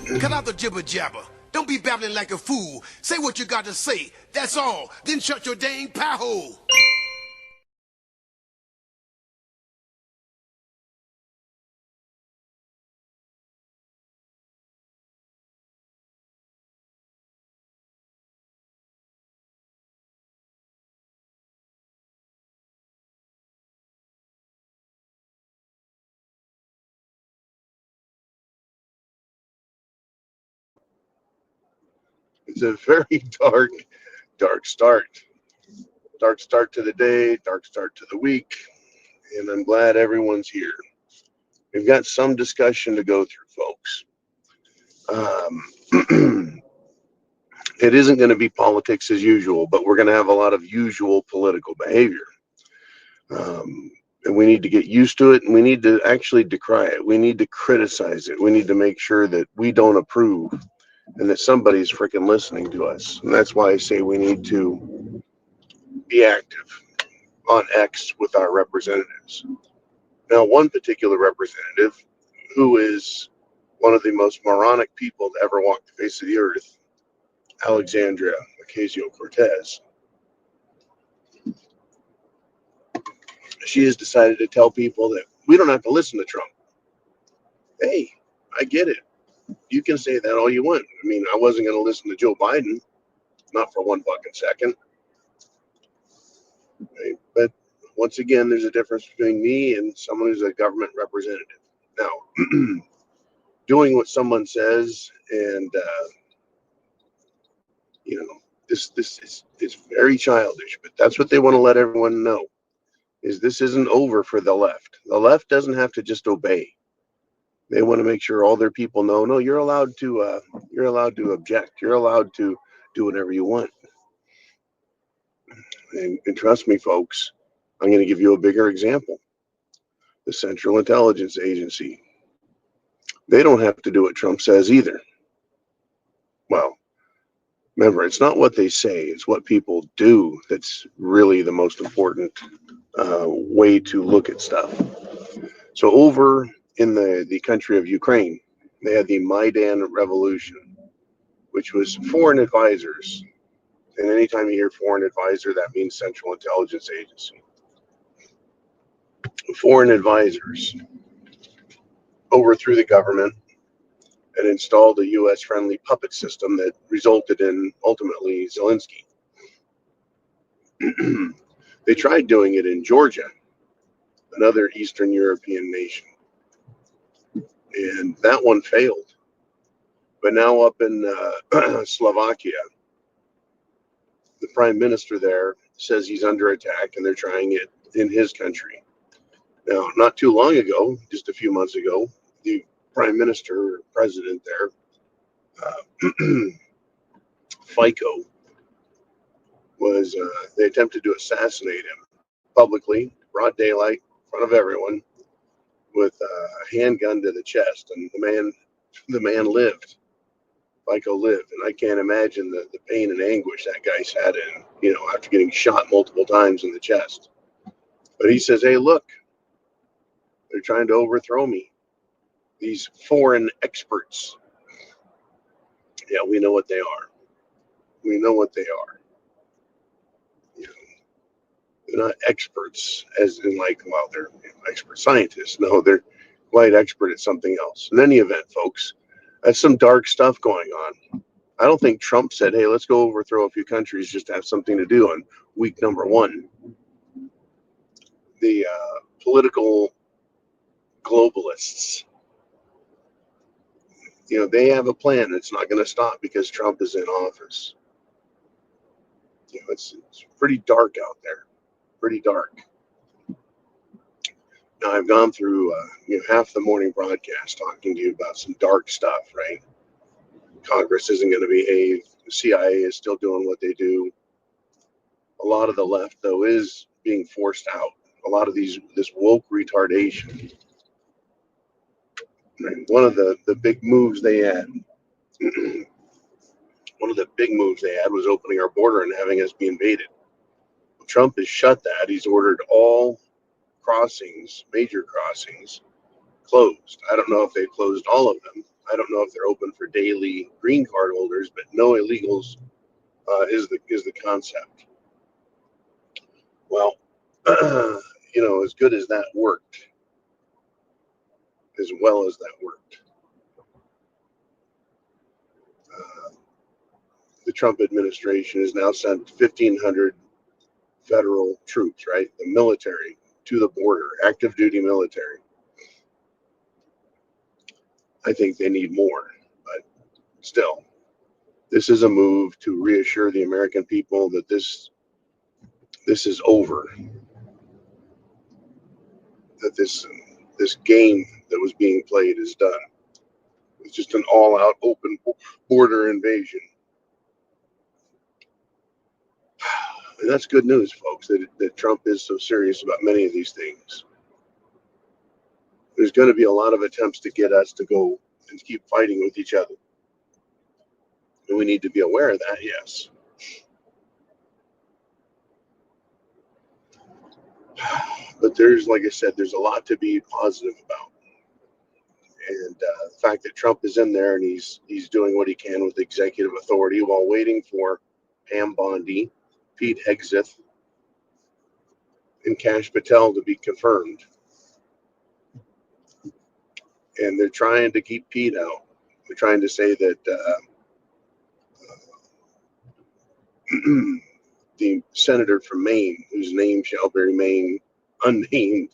Cut out the jibber jabber. Don't be babbling like a fool. Say what you got to say. That's all. Then shut your dang pie hole. It's a very dark start. Dark start to the day, dark start to the week, and I'm glad everyone's here. We've got some discussion to go through, folks. It isn't going to be politics as usual, but we're going to have a lot of usual political behavior. And we need to get used to it, and we need to actually decry it. We need to criticize it. We need to make sure that we don't approve and that somebody's freaking listening to us. And that's why I say we need to be active on X with our representatives. Now, one particular representative who is one of the most moronic people to ever walk the face of the earth, Alexandria Ocasio-Cortez, she has decided to tell people that we don't have to listen to Trump. Hey, I get it. You can say that all you want. I mean, I wasn't going to listen to Joe Biden, not for one fucking second. Right? But once again, there's a difference between me and someone who's a government representative. Now, doing what someone says, and this is very childish, but that's what they want to let everyone know. Is this isn't over for the left. The left doesn't have to just obey. They want to make sure all their people know, no, you're allowed to object. You're allowed to do whatever you want. And trust me, folks, I'm going to give you a bigger example. The Central Intelligence Agency. They don't have to do what Trump says either. Well, remember, it's not what they say, it's what people do that's really the most important way to look at stuff. So over in the country of Ukraine, they had the Maidan Revolution, which was foreign advisors. And anytime you hear foreign advisor, that means Central Intelligence Agency. Foreign advisors overthrew the government and installed a U.S. friendly puppet system that resulted in ultimately Zelensky. They tried doing it in Georgia, another Eastern European nation, and that one failed. But now up in Slovakia, the prime minister there says he's under attack and they're trying it in his country. Now, not too long ago, just a few months ago, the prime minister, president there, FICO, they attempted to assassinate him publicly, broad daylight, in front of everyone, with a handgun to the chest, and the man lived. FICO lived, and I can't imagine the pain and anguish that guy's had after getting shot multiple times in the chest. But he says, hey, look, they're trying to overthrow me. These foreign experts. Yeah, we know what they are. We know what they are. You know, they're not experts as in they're expert scientists. No, they're quite expert at something else. In any event, folks, that's some dark stuff going on. I don't think Trump said, hey, let's go overthrow a few countries just to have something to do on week number one. The political globalists, they have a plan that's not going to stop because Trump is in office. It's pretty dark out there, pretty dark. Now, I've gone through half the morning broadcast talking to you about some dark stuff, right? Congress isn't going to behave. The CIA is still doing what they do. A lot of the left, though, is being forced out. A lot of this woke retardation. Right? One of the big moves they had, was opening our border and having us be invaded. Trump has shut that. He's ordered all crossings, major crossings, closed. I don't know if they closed all of them, I don't know if they're open for daily green card holders, but no illegals is the concept. Well, as good as that worked, as well as that worked, the Trump administration has now sent 1,500 federal troops, right, the military, to the border, active duty military. I think they need more, but still, this is a move to reassure the American people that this is over, that this game that was being played is done. It's just an all-out open border invasion. And that's good news, folks, that Trump is so serious about many of these things. There's going to be a lot of attempts to get us to go and keep fighting with each other. And we need to be aware of that, yes. But there's, like I said, there's a lot to be positive about. And the fact that Trump is in there and he's doing what he can with executive authority while waiting for Pam Bondi, Pete Hegseth, and Kash Patel to be confirmed. And they're trying to keep Pete out. They're trying to say that the senator from Maine, whose name shall remain unnamed,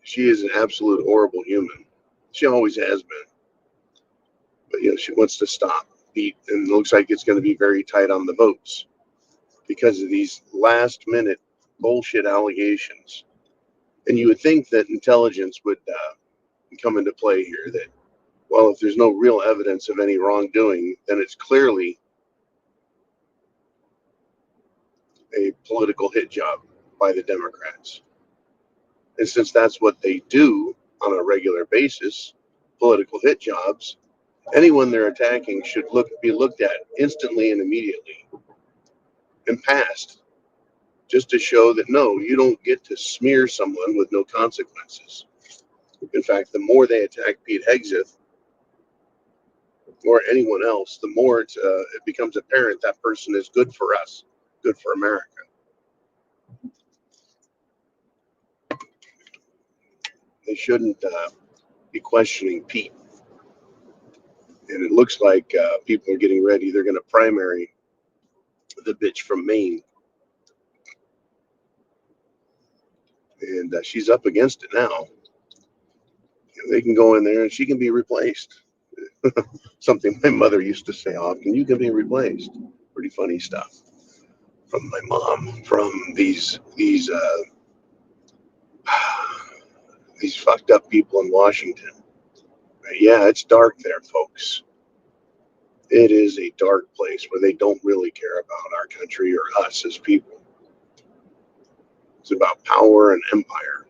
she is an absolute horrible human. She always has been. But she wants to stop Pete, and it looks like it's going to be very tight on the votes because of these last-minute bullshit allegations. And you would think that intelligence would come into play here. That, well, if there's no real evidence of any wrongdoing, then it's clearly a political hit job by the Democrats. And since that's what they do on a regular basis, political hit jobs, anyone they're attacking should be looked at instantly and immediately and passed, just to show that no, you don't get to smear someone with no consequences. In fact, the more they attack Pete Hegseth or anyone else, the more it becomes apparent that person is good for us, good for America. They shouldn't be questioning Pete. And it looks like people are getting ready. They're going to primary the bitch from Maine. And she's up against it now. They can go in there and she can be replaced. Something my mother used to say often, you can be replaced. Pretty funny stuff from my mom, from these fucked up people in Washington. Yeah, it's dark there, folks. It is a dark place where they don't really care about our country or us as people. It's about power and empire.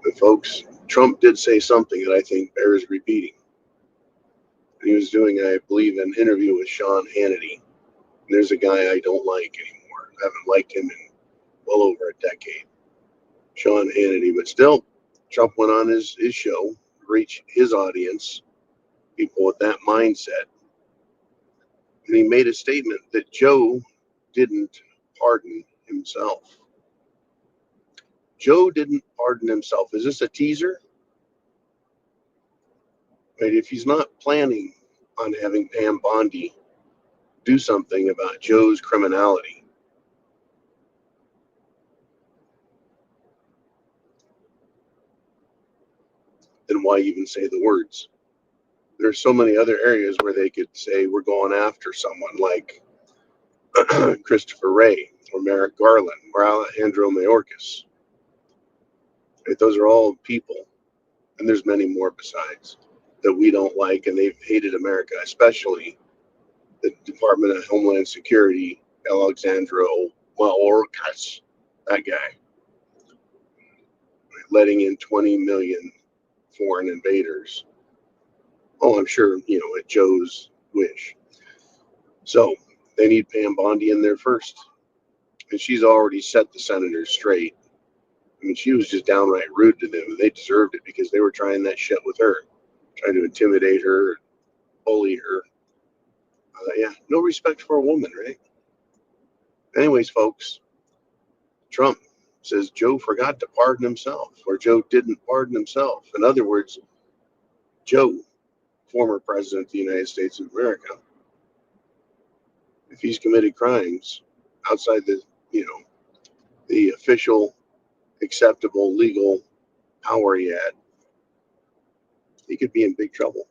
And folks, Trump did say something that I think bears repeating. He was doing, I believe, an interview with Sean Hannity. And there's a guy I don't like anymore. I haven't liked him in well over a decade. Sean Hannity. But still, Trump went on his show, reach his audience, people with that mindset. And he made a statement that Joe didn't pardon himself. Joe didn't pardon himself. Is this a teaser? Right? If he's not planning on having Pam Bondi do something about Joe's criminality, then why even say the words? There's so many other areas where they could say we're going after someone like Christopher Wray or Merrick Garland or Alejandro Mayorkas. Right? Those are all people, and there's many more besides that we don't like, and they've hated America, especially the Department of Homeland Security, Alejandro Mayorkas, that guy, letting in 20 million foreign invaders. Oh, I'm sure, at Joe's wish. So they need Pam Bondi in there first. And she's already set the senators straight. I mean, she was just downright rude to them, and they deserved it because they were trying that shit with her, trying to intimidate her, bully her. Yeah, no respect for a woman, right? Anyways, folks, Trump says Joe forgot to pardon himself, or Joe didn't pardon himself. In other words, Joe, former president of the United States of America, if he's committed crimes outside the, the official, acceptable, legal power he had, he could be in big trouble.